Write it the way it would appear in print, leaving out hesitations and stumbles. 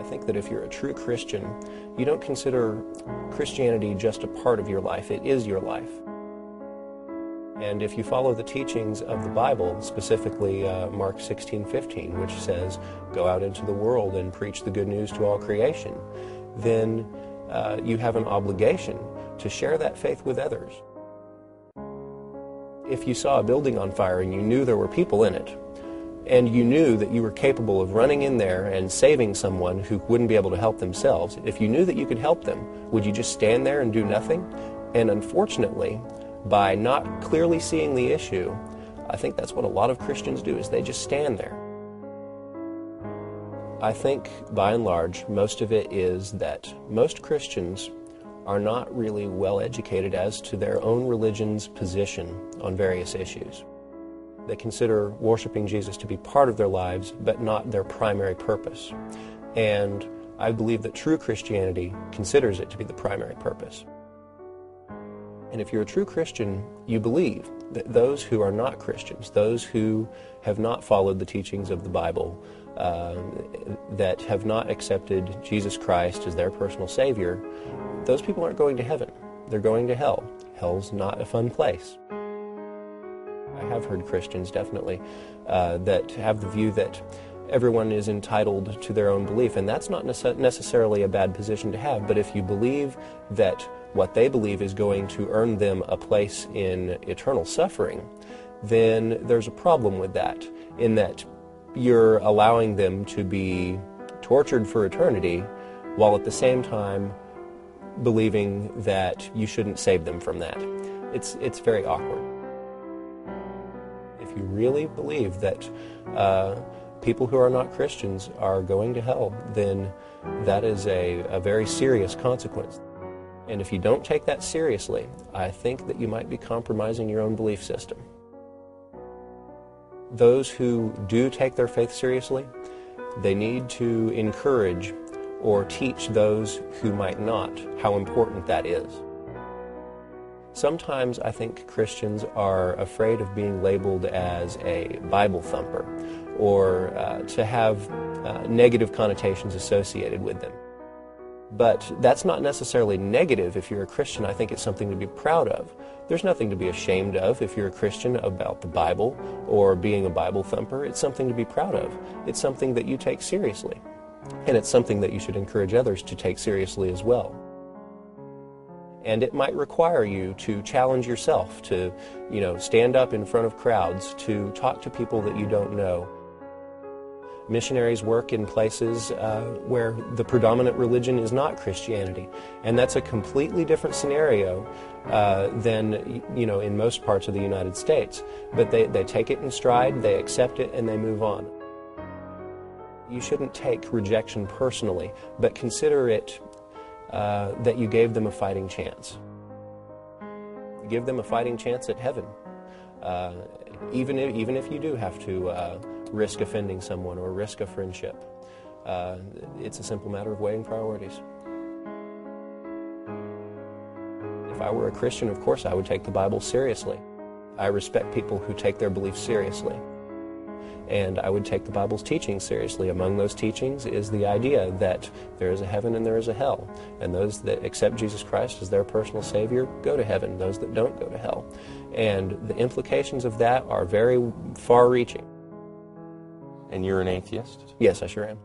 think that if you're a true Christian, you don't consider Christianity just a part of your life. It is your life. And if you follow the teachings of the Bible, specifically Mark 16:15, which says, "Go out into the world and preach the good news to all creation," then you have an obligation to share that faith with others. If you saw a building on fire and you knew there were people in it, and you knew that you were capable of running in there and saving someone who wouldn't be able to help themselves, if you knew that you could help them, would you just stand there and do nothing? And unfortunately, by not clearly seeing the issue, I think that's what a lot of Christians do, is they just stand there. I think, by and large, most of it is that most Christians are not really well educated as to their own religion's position on various issues. They consider worshiping Jesus to be part of their lives, but not their primary purpose. And I believe that true Christianity considers it to be the primary purpose. And if you're a true Christian, you believe that those who are not Christians, those who have not followed the teachings of the Bible, that have not accepted Jesus Christ as their personal Savior, those people aren't going to heaven. They're going to hell. Hell's not a fun place. I have heard Christians, definitely, that have the view that everyone is entitled to their own belief, and that's not necessarily a bad position to have, but if you believe that what they believe is going to earn them a place in eternal suffering, then there's a problem with that, in that you're allowing them to be tortured for eternity, while at the same time believing that you shouldn't save them from that. It's very awkward. If you really believe that people who are not Christians are going to hell, then that is a very serious consequence. And if you don't take that seriously, I think that you might be compromising your own belief system. Those who do take their faith seriously, they need to encourage or teach those who might not how important that is. Sometimes I think Christians are afraid of being labeled as a Bible thumper, or to have negative connotations associated with them. But that's not necessarily negative if you're a Christian. I think it's something to be proud of. There's nothing to be ashamed of if you're a Christian about the Bible or being a Bible thumper. It's something to be proud of. It's something that you take seriously. And it's something that you should encourage others to take seriously as well. And it might require you to challenge yourself, to, stand up in front of crowds, to talk to people that you don't know. Missionaries work in places where the predominant religion is not Christianity, and that's a completely different scenario than in most parts of the United States. But they take it in stride, they accept it, and they move on. You shouldn't take rejection personally, but consider it that you gave them a fighting chance. Give them a fighting chance at heaven, even if you do have to risk offending someone or risk a friendship. It's a simple matter of weighing priorities. If I were a Christian, of course I would take the Bible seriously. I respect people who take their beliefs seriously. And I would take the Bible's teachings seriously. Among those teachings is the idea that there is a heaven and there is a hell. And those that accept Jesus Christ as their personal Savior go to heaven. Those that don't go to hell. And the implications of that are very far-reaching. And you're an atheist? Yes, I sure am.